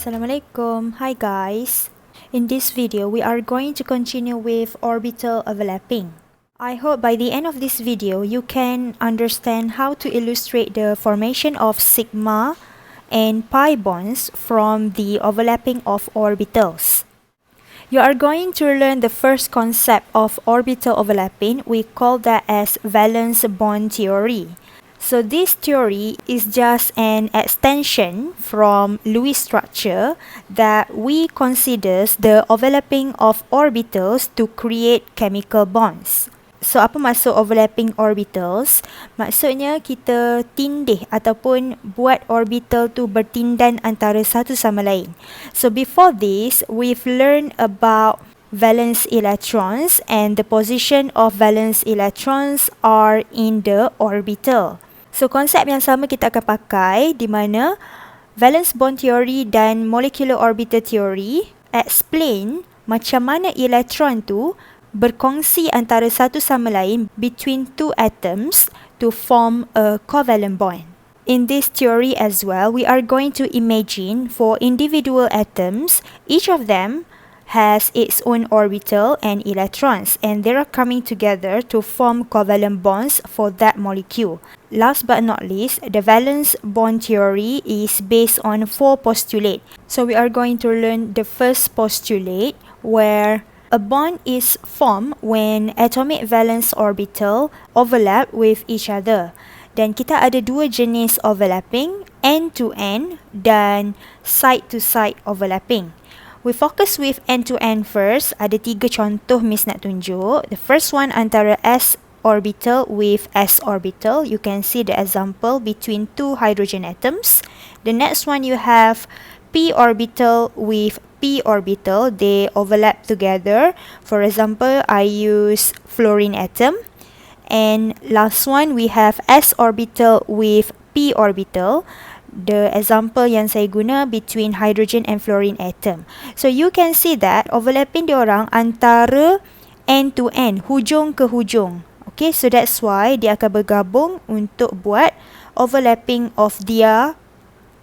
Assalamualaikum. Hi guys. In this video, we are going to continue with orbital overlapping. I hope by the end of this video, you can understand how to illustrate the formation of sigma and pi bonds from the overlapping of orbitals. You are going to learn the first concept of orbital overlapping. We call that as valence bond theory. So this theory is just an extension from Lewis structure that we consider the overlapping of orbitals to create chemical bonds. So apa maksud overlapping orbitals? Maksudnya kita tindih ataupun buat orbital tu bertindan antara satu sama lain. So before this, we've learned about valence electrons and the position of valence electrons are in the orbital. So konsep yang sama kita akan pakai di mana valence bond theory dan molecular orbital theory explain macam mana elektron tu berkongsi antara satu sama lain between two atoms to form a covalent bond. In this theory as well, we are going to imagine for individual atoms, each of them has its own orbital and electrons, and they are coming together to form covalent bonds for that molecule. Last but not least, the valence bond theory is based on 4 postulates. So we are going to learn the first postulate, where a bond is formed when atomic valence orbital overlap with each other. Dan kita ada dua jenis overlapping, end-to-end dan side-to-side overlapping. We focus with end-to-end first. Ada 3 contoh Miss nak tunjuk. The first one antara S orbital with S orbital. You can see the example between 2 hydrogen atoms. The next one you have P orbital with P orbital. They overlap together. For example, I use fluorine atom. And last one we have S orbital with P orbital. The example yang saya guna between hydrogen and fluorine atom. So you can see that overlapping diorang antara end to end, hujung ke hujung. Okay, so that's why dia akan bergabung untuk buat overlapping of their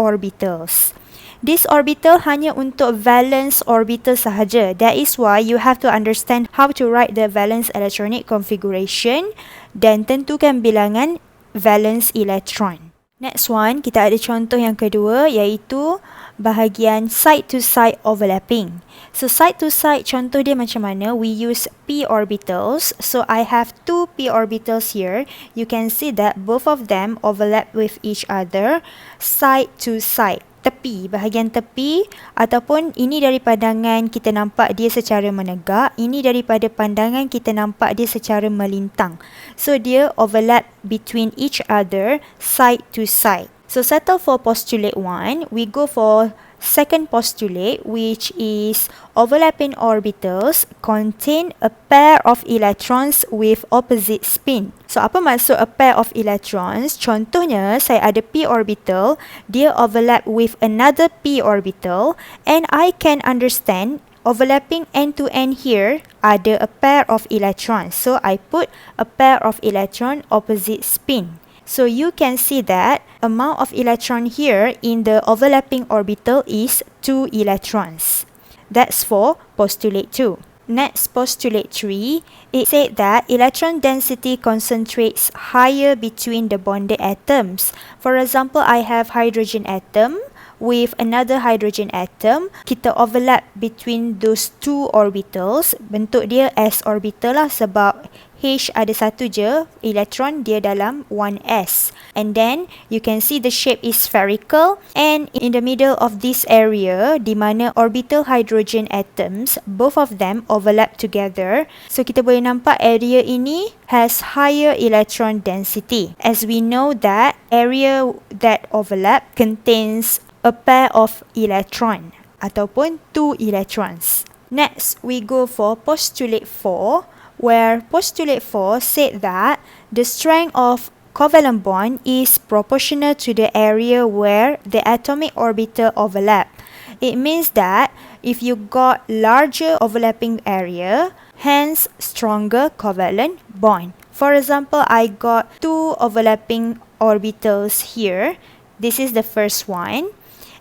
orbitals. This orbital hanya untuk valence orbital sahaja. That is why you have to understand how to write the valence electronic configuration dan tentukan bilangan valence electron. Next one, kita ada contoh yang kedua iaitu bahagian side-to-side overlapping. So side-to-side contoh dia macam mana? We use p orbitals. So I have 2 p orbitals here. You can see that both of them overlap with each other side-to-side. Tepi, bahagian tepi, ataupun ini dari pandangan kita nampak dia secara menegak, ini daripada pandangan kita nampak dia secara melintang. So dia overlap between each other side to side. So settle for postulate 1, we go for second postulate, which is overlapping orbitals contain a pair of electrons with opposite spin. So apa maksud a pair of electrons? Contohnya saya ada p orbital, dia overlap with another p orbital, and I can understand overlapping end to end here ada a pair of electrons. So I put a pair of electron opposite spin. So you can see that amount of electron here in the overlapping orbital is 2 electrons. That's for postulate 2. Next, postulate 3, it said that electron density concentrates higher between the bonded atoms. For example, I have hydrogen atom with another hydrogen atom. Kita overlap between those 2 orbitals. Bentuk dia S orbital lah sebab H ada satu je elektron, dia dalam 1s. And then you can see the shape is spherical, and in the middle of this area di mana orbital hydrogen atoms, both of them overlap together. So kita boleh nampak area ini has higher electron density, as we know that area that overlap contains a pair of electron ataupun 2 electrons. Next, we go for postulate 4, where postulate 4 said that the strength of covalent bond is proportional to the area where the atomic orbital overlap. It means that if you got larger overlapping area, hence stronger covalent bond. For example, I got 2 overlapping orbitals here. This is the first one.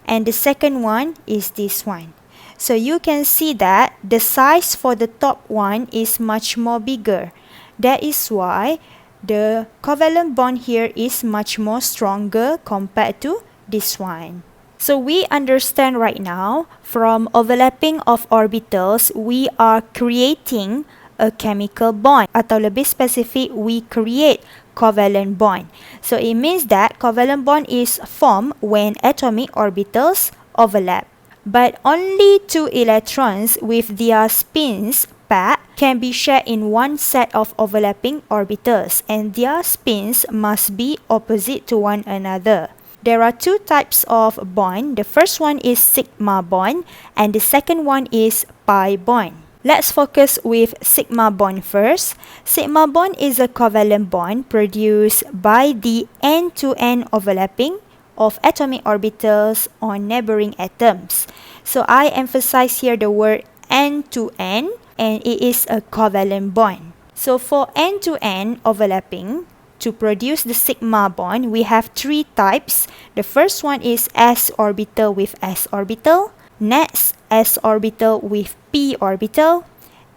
and the second one is this one. So you can see that the size for the top one is much more bigger. That is why the covalent bond here is much more stronger compared to this one. So we understand right now from overlapping of orbitals, we are creating a chemical bond. Atau lebih spesifik, we create covalent bond. So it means that covalent bond is formed when atomic orbitals overlap. But only two electrons with their spins paired can be shared in one set of overlapping orbitals, and their spins must be opposite to one another. There are two types of bond. The first one is sigma bond and the second one is pi bond. Let's focus with sigma bond first. Sigma bond is a covalent bond produced by the end-to-end overlapping of atomic orbitals on neighboring atoms. So I emphasize here the word end-to-end, and it is a covalent bond. So for end-to-end overlapping, to produce the sigma bond, we have three types. The first one is s orbital with s orbital, next s orbital with p orbital,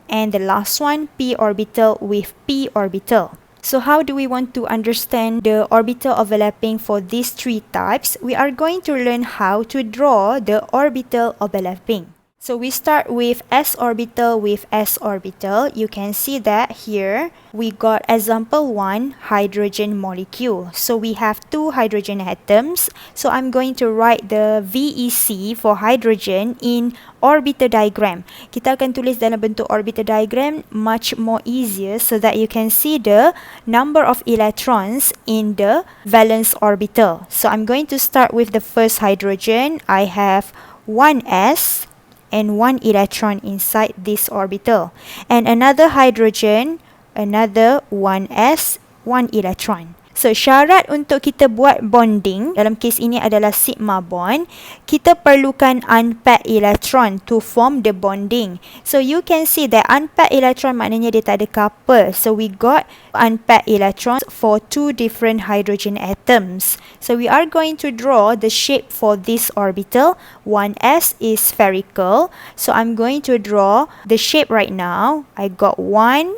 and the last one p orbital with p orbital. So how do we want to understand the orbital overlapping for these three types? We are going to learn how to draw the orbital overlapping. So we start with s orbital with s orbital. You can see that here we got example 1, hydrogen molecule. So we have two hydrogen atoms. So I'm going to write the VEC for hydrogen in orbital diagram. Kita akan tulis dalam bentuk orbital diagram much more easier so that you can see the number of electrons in the valence orbital. So I'm going to start with the first hydrogen. I have 1s and one electron inside this orbital, and another hydrogen, another 1s, one electron. So syarat untuk kita buat bonding dalam kes ini adalah sigma bond. Kita perlukan unpaired electron to form the bonding. So you can see that unpaired electron maknanya dia tak ada couple. So we got unpaired electrons for two different hydrogen atoms. So we are going to draw the shape for this orbital. 1s is spherical. So I'm going to draw the shape right now. I got 1,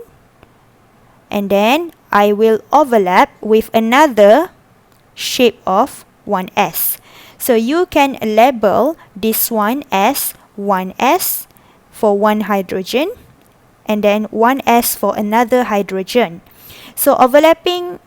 and then I will overlap with another shape of 1s. So you can label this one as 1s for one hydrogen and then 1s for another hydrogen. So overlapping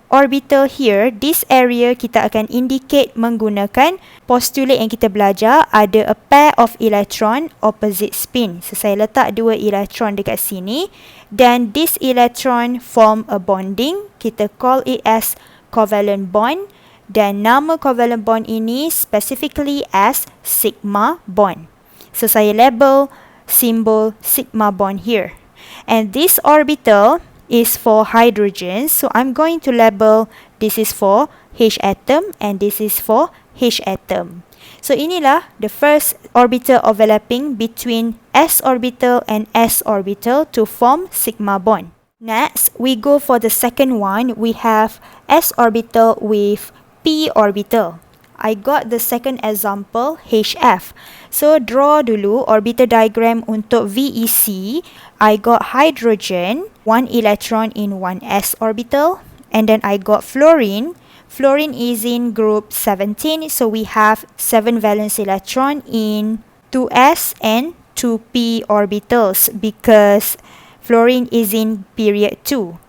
orbital here, this area kita akan indicate menggunakan postulate yang kita belajar, ada a pair of electron opposite spin. So saya letak dua electron dekat sini dan this electron form a bonding. Kita call it as covalent bond dan nama covalent bond ini specifically as sigma bond. So saya label symbol sigma bond here. And this orbital is for hydrogen, so I'm going to label this is for H atom and this is for H atom. So inilah the first orbital overlapping between s orbital and s orbital to form sigma bond. Next, we go for the second one. We have s orbital with p orbital. I got the second example, HF. So draw dulu orbital diagram untuk VEC. I got hydrogen, one electron in 1s orbital, and then I got fluorine. Fluorine is in group 17, so we have 7 valence electron in 2s and 2p orbitals because fluorine is in period 2.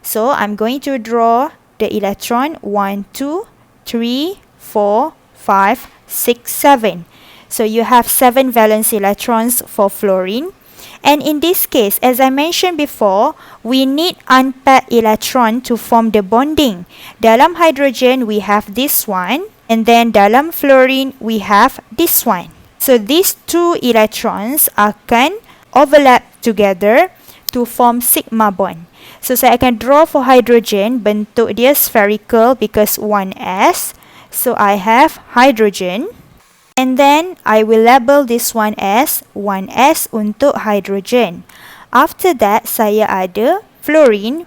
So I'm going to draw the electron 1, 2, 3, 4, 5, 6, 7. So you have 7 valence electrons for fluorine. And in this case, as I mentioned before, we need unpaired electron to form the bonding. Dalam hydrogen, we have this one. And then dalam fluorine, we have this one. So these two electrons akan overlap together to form sigma bond. So saya akan draw for hydrogen, bentuk dia spherical because 1s. So I have hydrogen. And then I will label this one as 1s untuk hydrogen. After that, saya ada Fluorine,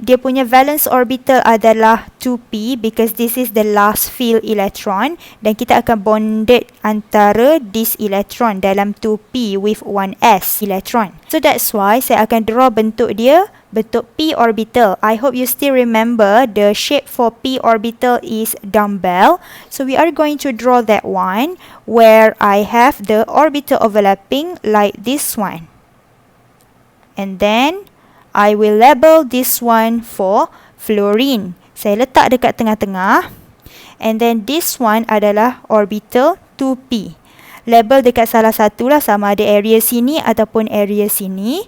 dia punya valence orbital adalah 2p because this is the last filled electron dan kita akan bonded antara this electron dalam 2p with 1s electron. So that's why saya akan draw bentuk dia, bentuk p orbital. I hope you still remember the shape for p orbital is dumbbell. So we are going to draw that one where I have the orbital overlapping like this one. And then I will label this one for fluorine. Saya letak dekat tengah-tengah. And then this one adalah orbital 2p. Label dekat salah satulah, sama ada area sini ataupun area sini.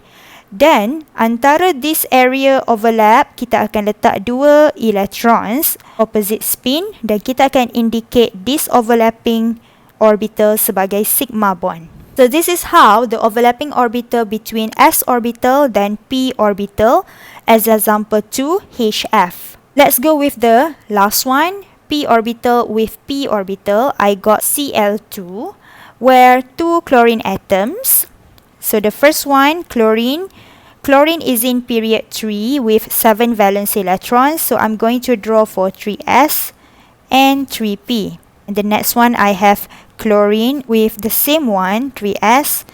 Dan antara this area overlap, kita akan letak dua electrons opposite spin dan kita akan indicate this overlapping orbital sebagai sigma bond. So this is how the overlapping orbital between s orbital dan p orbital as example 2 HF. Let's go with the last one, p orbital with p orbital. I got Cl2 where 2 chlorine atoms. So the first one, chlorine is in period 3 with 7 valence electrons. So I'm going to draw for 3s and 3p. And the next one I have chlorine with the same one, 3s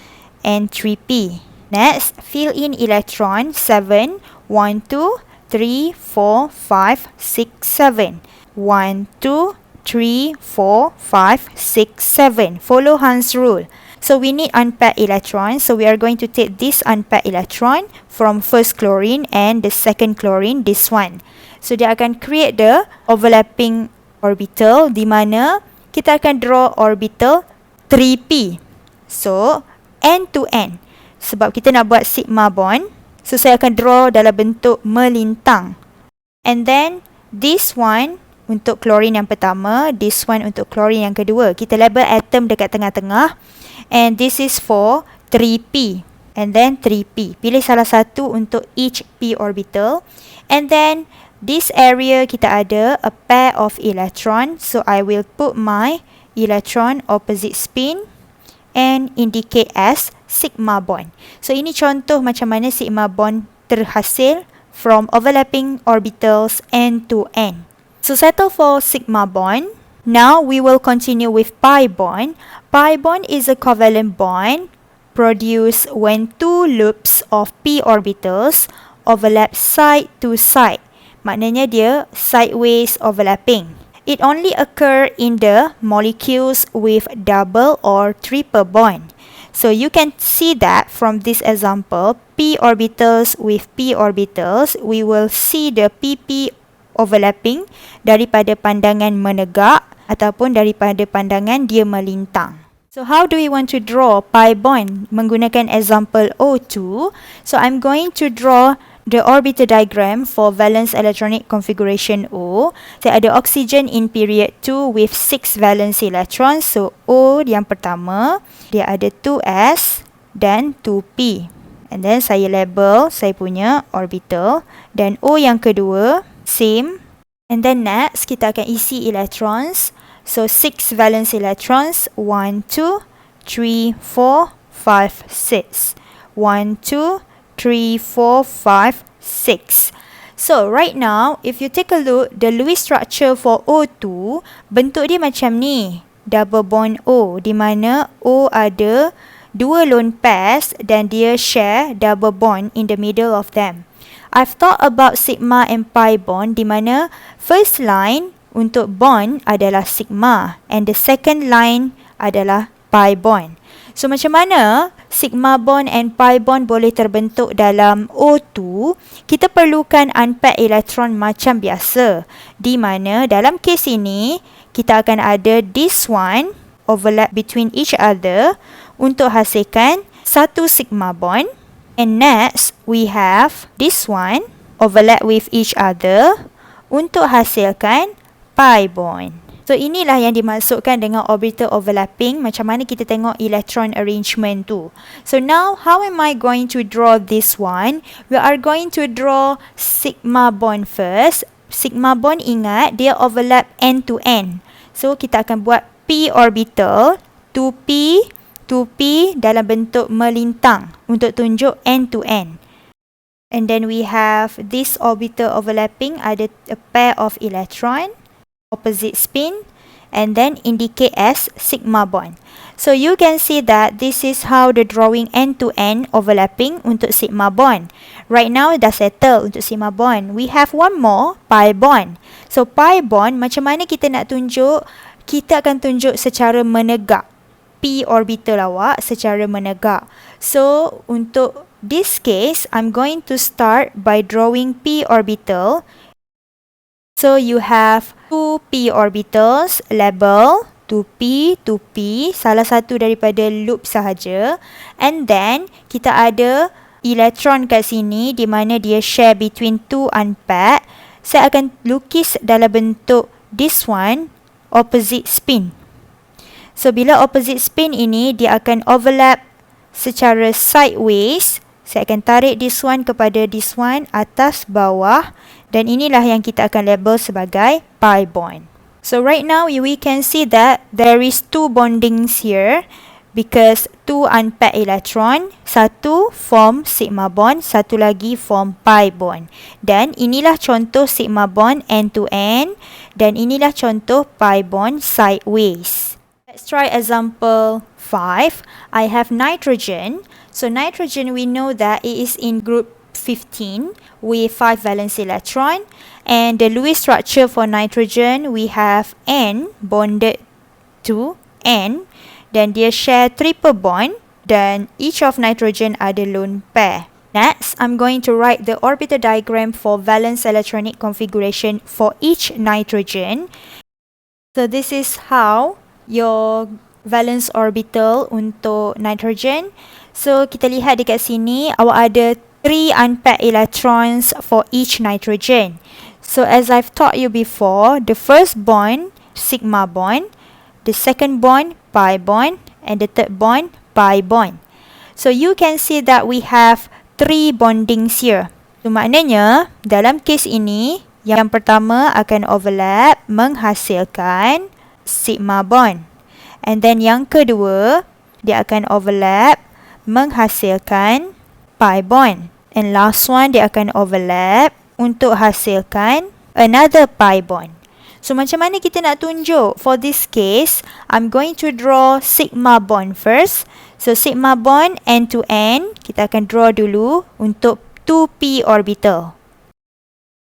and 3p. Next, fill in electron 7, 1, 2, 3, 4, 5, 6, 7. 1, 2, 3, 4, 5, 6, 7. Follow Hans' rule. So we need unpaired electrons. So we are going to take this unpaired electron from first chlorine and the second chlorine, this one. So dia akan create the overlapping orbital di mana kita akan draw orbital 3p. So end to end. Sebab kita nak buat sigma bond. So saya akan draw dalam bentuk melintang. And then this one untuk chlorine yang pertama, this one untuk chlorine yang kedua. Kita label atom dekat tengah-tengah. And this is for 3p. And then 3p. Pilih salah satu untuk each p orbital. And then this area kita ada a pair of electron. So I will put my electron opposite spin and indicate as sigma bond. So ini contoh macam mana sigma bond terhasil from overlapping orbitals end to end. So settle for sigma bond. Now we will continue with pi bond. Pi bond is a covalent bond produced when two loops of p orbitals overlap side to side. Maknanya dia sideways overlapping. It only occur in the molecules with double or triple bond. So you can see that from this example, p orbitals with p orbitals, we will see the pp overlapping daripada pandangan menegak ataupun daripada pandangan dia melintang. So how do we want to draw pi bond menggunakan example O2? So I'm going to draw the orbital diagram for valence electronic configuration O. Saya ada oxygen in period 2 with 6 valence electrons. So O yang pertama, dia ada 2s dan 2p. And then saya label saya punya orbital. Dan O yang kedua, same. And then next, kita akan isi electrons. So 6 valence electrons, 1, 2, 3, 4, 5, 6. 1, 2, 3, 4, 5, 6. So right now, if you take a look, the Lewis structure for O2, bentuk dia macam ni. Double bond O, di mana O ada dua lone pairs dan dia share double bond in the middle of them. I've thought about sigma and pi bond, di mana first line untuk bond adalah sigma and the second line adalah pi bond. So macam mana sigma bond and pi bond boleh terbentuk dalam O2? Kita perlukan unpaired elektron macam biasa. Di mana dalam kes ini, kita akan ada this one overlap between each other untuk hasilkan satu sigma bond. And next, we have this one overlap with each other untuk hasilkan pi bond. So inilah yang dimaksudkan dengan orbital overlapping, macam mana kita tengok electron arrangement tu. So now, how am I going to draw this one? We are going to draw sigma bond first. Sigma bond, ingat, dia overlap end to end. So kita akan buat p orbital, 2p, 2p dalam bentuk melintang untuk tunjuk end to end. And then we have this orbital overlapping, ada a pair of electron, opposite spin, and then indicate as sigma bond. So you can see that this is how the drawing end-to-end overlapping untuk sigma bond. Right now dah settle untuk sigma bond. We have one more, pi bond. So pi bond, macam mana kita nak tunjuk? Kita akan tunjuk secara menegak. P orbital awak secara menegak. So untuk this case, I'm going to start by drawing p orbital. So you have two p orbitals, label 2p, 2p, salah satu daripada loop sahaja. And then kita ada elektron kat sini di mana dia share between two unpaired. Saya akan lukis dalam bentuk this one, opposite spin. So bila opposite spin ini, dia akan overlap secara sideways. Saya akan tarik this one kepada this one, atas bawah, dan inilah yang kita akan label sebagai pi bond. So right now we can see that there is two bondings here because two unpaired electron, satu form sigma bond, satu lagi form pi bond. Dan inilah contoh sigma bond end to end, dan inilah contoh pi bond sideways. Let's try example 5. I have nitrogen. So nitrogen, we know that it is in group 15 with 5 valence electron. And the Lewis structure for nitrogen, we have N bonded to N. Then dia share triple bond. Dan each of nitrogen ada lone pair. Next, I'm going to write the orbital diagram for valence electronic configuration for each nitrogen. So this is how your valence orbital untuk nitrogen. So kita lihat dekat sini, awak ada 3 unpaired electrons for each nitrogen. So as I've taught you before, the first bond, sigma bond, the second bond, pi bond, and the third bond, pi bond. So you can see that we have 3 bondings here. So maknanya, dalam kes ini, yang pertama akan overlap menghasilkan sigma bond. And then yang kedua, dia akan overlap menghasilkan pi bond. And last one, dia akan overlap untuk hasilkan another pi bond. So macam mana kita nak tunjuk? For this case, I'm going to draw sigma bond first. So sigma bond end to end, kita akan draw dulu untuk 2p orbital.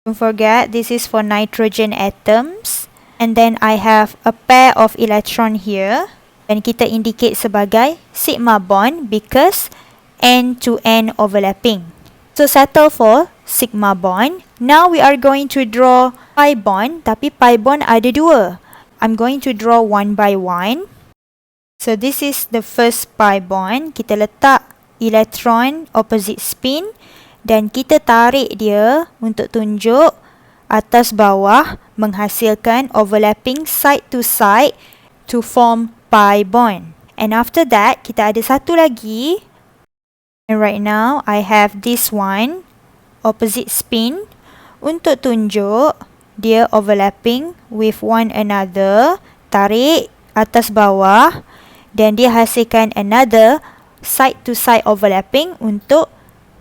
Don't forget, this is for nitrogen atoms. And then I have a pair of electron here. Dan kita indicate sebagai sigma bond because end-to-end overlapping. So settle for sigma bond. Now we are going to draw pi bond. Tapi pi bond ada 2. I'm going to draw one by one. So this is the first pi bond. Kita letak electron opposite spin. Dan kita tarik dia untuk tunjuk atas bawah menghasilkan overlapping side to side to form pi bond. And after that, kita ada satu lagi. And right now, I have this one, opposite spin, untuk tunjuk dia overlapping with one another. Tarik atas bawah. Dan dia hasilkan another side to side overlapping untuk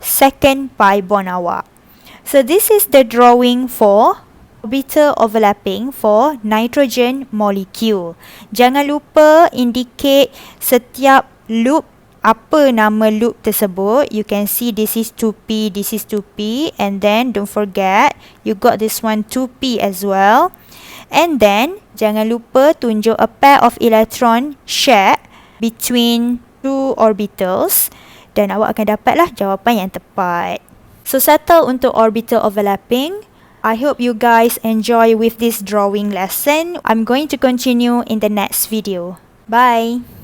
second pi bond awak. So this is the drawing for orbital overlapping for nitrogen molecule. Jangan lupa indicate setiap loop, apa nama loop tersebut. You can see this is 2p, this is 2p, and then don't forget you got this one 2p as well. And then jangan lupa tunjuk a pair of electron share between two orbitals, dan awak akan dapatlah jawapan yang tepat. So settle untuk orbital overlapping. I hope you guys enjoy with this drawing lesson. I'm going to continue in the next video. Bye!